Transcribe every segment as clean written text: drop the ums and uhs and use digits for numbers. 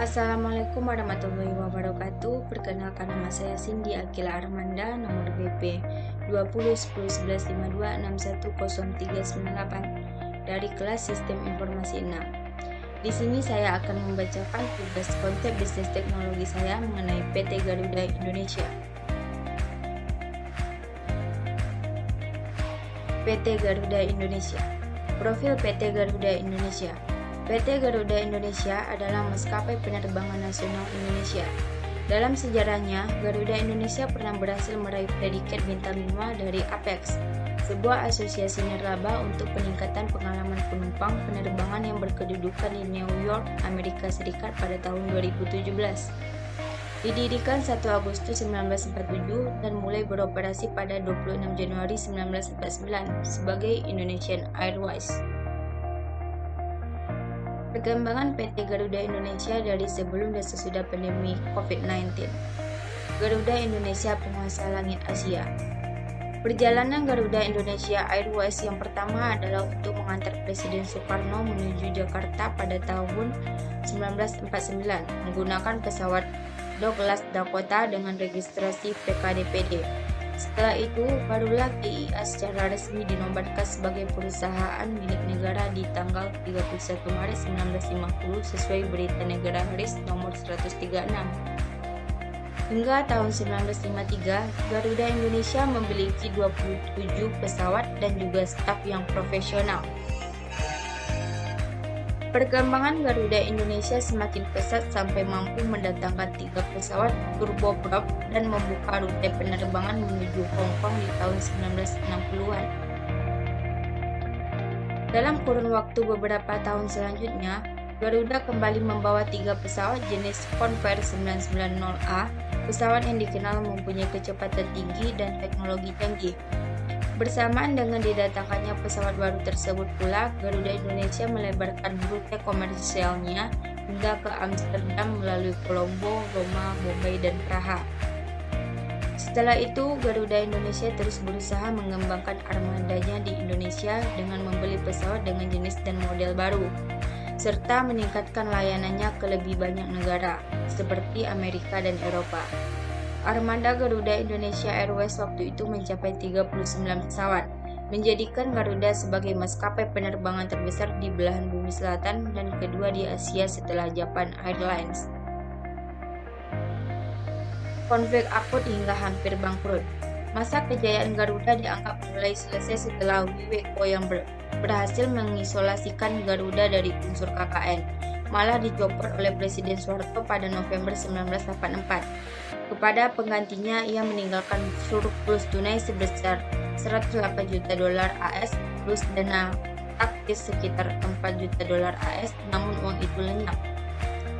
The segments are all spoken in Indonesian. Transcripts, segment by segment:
Assalamualaikum warahmatullahi wabarakatuh. Perkenalkan, nama saya Cindy Akila Armanda, nomor BP 20 10 11 52 610398 dari kelas Sistem Informasi 6. Di sini saya akan membacakan tugas konsep bisnis teknologi saya mengenai PT Garuda Indonesia. PT Garuda Indonesia. Profil PT Garuda Indonesia. PT Garuda Indonesia adalah maskapai penerbangan nasional Indonesia. Dalam sejarahnya, Garuda Indonesia pernah berhasil meraih predikat bintang 5 dari Apex, sebuah asosiasi nirlaba untuk peningkatan pengalaman penumpang penerbangan yang berkedudukan di New York, Amerika Serikat pada tahun 2017. Didirikan 1 Agustus 1947 dan mulai beroperasi pada 26 Januari 1949 sebagai Indonesian Airways. Perkembangan PT Garuda Indonesia dari sebelum dan sesudah pandemi COVID-19. Garuda Indonesia penguasa langit Asia. Perjalanan Garuda Indonesia Airways yang pertama adalah untuk mengantar Presiden Soekarno menuju Jakarta pada tahun 1949 menggunakan pesawat Douglas Dakota dengan registrasi PKDPD. Setelah itu, barulah GIA secara resmi dinobatkan sebagai perusahaan milik negara di tanggal 31 Maret 1950 sesuai Berita Negara Haris nomor 136. Hingga tahun 1953, Garuda Indonesia memiliki 27 pesawat dan juga staf yang profesional. Perkembangan Garuda Indonesia semakin pesat sampai mampu mendatangkan 3 pesawat turboprop dan membuka rute penerbangan menuju Hong Kong di tahun 1960-an. Dalam kurun waktu beberapa tahun selanjutnya, Garuda kembali membawa 3 pesawat jenis Convair 990A, pesawat yang dikenal mempunyai kecepatan tinggi dan teknologi canggih. Bersamaan dengan didatangkannya pesawat baru tersebut pula, Garuda Indonesia melebarkan rute komersialnya hingga ke Amsterdam melalui Kolombo, Roma, Bombay, dan Praha. Setelah itu, Garuda Indonesia terus berusaha mengembangkan armadanya di Indonesia dengan membeli pesawat dengan jenis dan model baru, serta meningkatkan layanannya ke lebih banyak negara, seperti Amerika dan Eropa. Armada Garuda Indonesia Airways waktu itu mencapai 39 pesawat, menjadikan Garuda sebagai maskapai penerbangan terbesar di belahan bumi selatan dan kedua di Asia setelah Japan Airlines. Konflik akut hingga hampir bangkrut. Masa kejayaan Garuda dianggap mulai selesai setelah Wiweko yang berhasil mengisolasikan Garuda dari unsur KKN, malah dicopot oleh Presiden Soeharto pada November 1984. Kepada penggantinya, ia meninggalkan surplus tunai sebesar 108 juta dolar AS plus dana taktis sekitar 4 juta dolar AS, namun uang itu lenyap.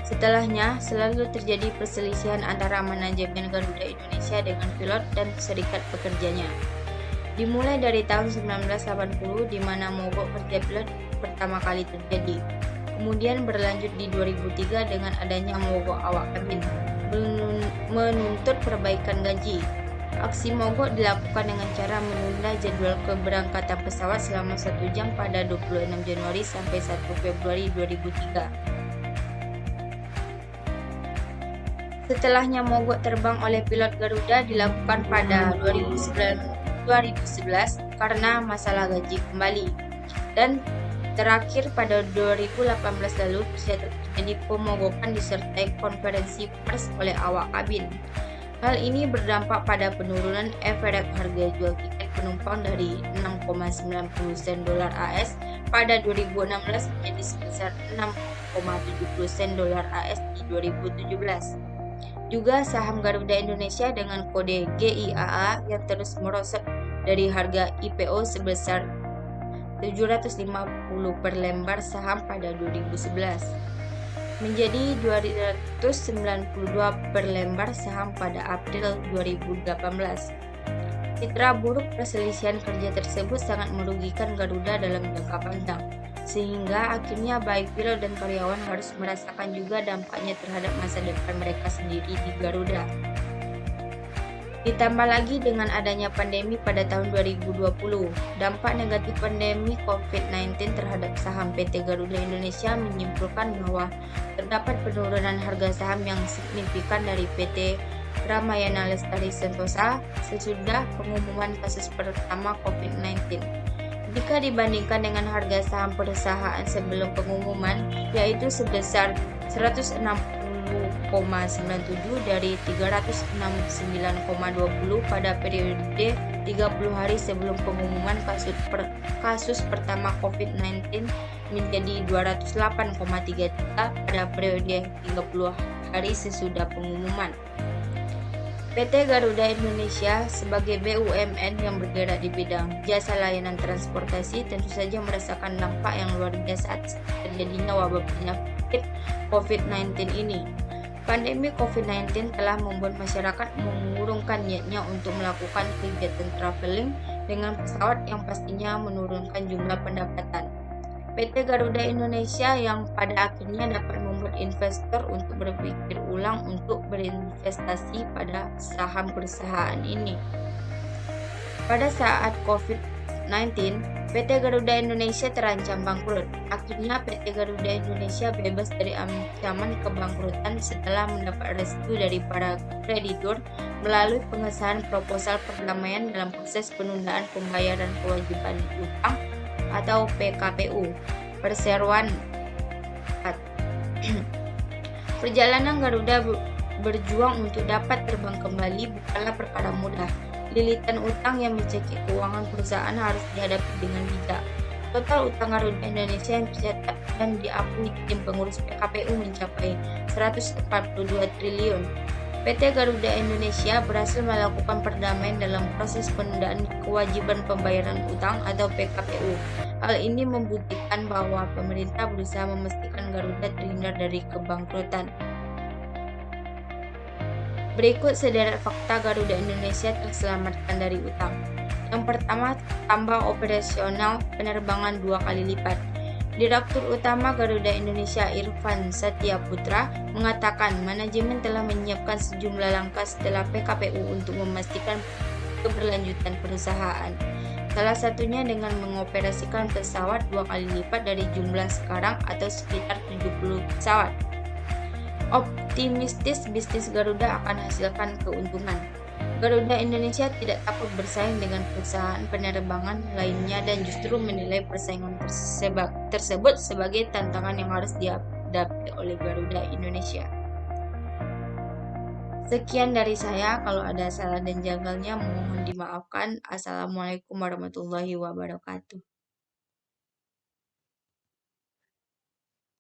Setelahnya, selalu terjadi perselisihan antara manajemen Garuda Indonesia dengan pilot dan serikat pekerjanya. Dimulai dari tahun 1980 di mana mogok kerja pilot pertama kali terjadi. Kemudian berlanjut di 2003 dengan adanya mogok awak kabin menuntut perbaikan gaji. Aksi mogok dilakukan dengan cara menunda jadwal keberangkatan pesawat selama 1 jam pada 26 Januari sampai 1 Februari 2003. Setelahnya mogok terbang oleh pilot Garuda dilakukan pada 2011 karena masalah gaji kembali. Dan terakhir pada 2018 lalu terjadi pemogokan disertai konferensi pers oleh awak kabin. Hal ini berdampak pada penurunan average harga jual tiket penumpang dari 6,90 sen dolar AS pada 2016 menjadi sebesar 6,70 sen dolar AS di 2017. Juga saham Garuda Indonesia dengan kode GIAA yang terus merosot dari harga IPO sebesar 750 per lembar saham pada 2011 menjadi 292 per lembar saham pada April 2018. Citra buruk perselisihan kerja tersebut sangat merugikan Garuda dalam jangka panjang, sehingga akhirnya baik pilot dan karyawan harus merasakan juga dampaknya terhadap masa depan mereka sendiri di Garuda. Ditambah lagi dengan adanya pandemi pada tahun 2020, dampak negatif pandemi COVID-19 terhadap saham PT Garuda Indonesia menyimpulkan bahwa terdapat penurunan harga saham yang signifikan dari PT Ramayana Lestari Sentosa sesudah pengumuman kasus pertama COVID-19. Jika dibandingkan dengan harga saham perusahaan sebelum pengumuman, yaitu sebesar 160,97 dari 369,20 pada periode 30 hari sebelum pengumuman kasus pertama COVID-19 menjadi 208,33 pada periode 30 hari sesudah pengumuman. PT Garuda Indonesia sebagai BUMN yang bergerak di bidang jasa layanan transportasi tentu saja merasakan dampak yang luar biasa atas terjadinya wabah penyakit COVID-19 ini. Pandemi COVID-19 telah membuat masyarakat mengurungkan niatnya untuk melakukan kegiatan traveling dengan pesawat yang pastinya menurunkan jumlah pendapatan. PT Garuda Indonesia yang pada akhirnya dapat membuat investor untuk berpikir ulang untuk berinvestasi pada saham perusahaan ini. Pada saat COVID-19, PT Garuda Indonesia terancam bangkrut. Akhirnya PT Garuda Indonesia bebas dari ancaman kebangkrutan setelah mendapat restu dari para kreditur melalui pengesahan proposal perdamaian dalam proses penundaan pembayaran kewajiban utang atau PKPU, perseroan. Perjalanan Garuda berjuang untuk dapat terbang kembali bukanlah perkara mudah. Lilitan utang yang mencekik keuangan perusahaan harus dihadapi dengan bijak. Total utang Garuda Indonesia yang tercatat dan diakui tim pengurus PKPU mencapai 142 triliun. PT Garuda Indonesia berhasil melakukan perdamaian dalam proses penundaan kewajiban pembayaran utang atau PKPU. Hal ini membuktikan bahwa pemerintah berusaha memastikan Garuda terhindar dari kebangkrutan. Berikut sederet fakta Garuda Indonesia terselamatkan dari utang. Yang pertama, tambah operasional penerbangan 2 kali lipat. Direktur Utama Garuda Indonesia Irfan Satyaputra mengatakan manajemen telah menyiapkan sejumlah langkah setelah PKPU untuk memastikan keberlanjutan perusahaan. Salah satunya dengan mengoperasikan pesawat 2 kali lipat dari jumlah sekarang atau sekitar 70 pesawat. Optimistis bisnis Garuda akan hasilkan keuntungan. Garuda Indonesia tidak takut bersaing dengan perusahaan penerbangan lainnya dan justru menilai persaingan tersebut sebagai tantangan yang harus dihadapi oleh Garuda Indonesia. Sekian dari saya, kalau ada salah dan janggalnya mohon dimaafkan. Assalamualaikum warahmatullahi wabarakatuh.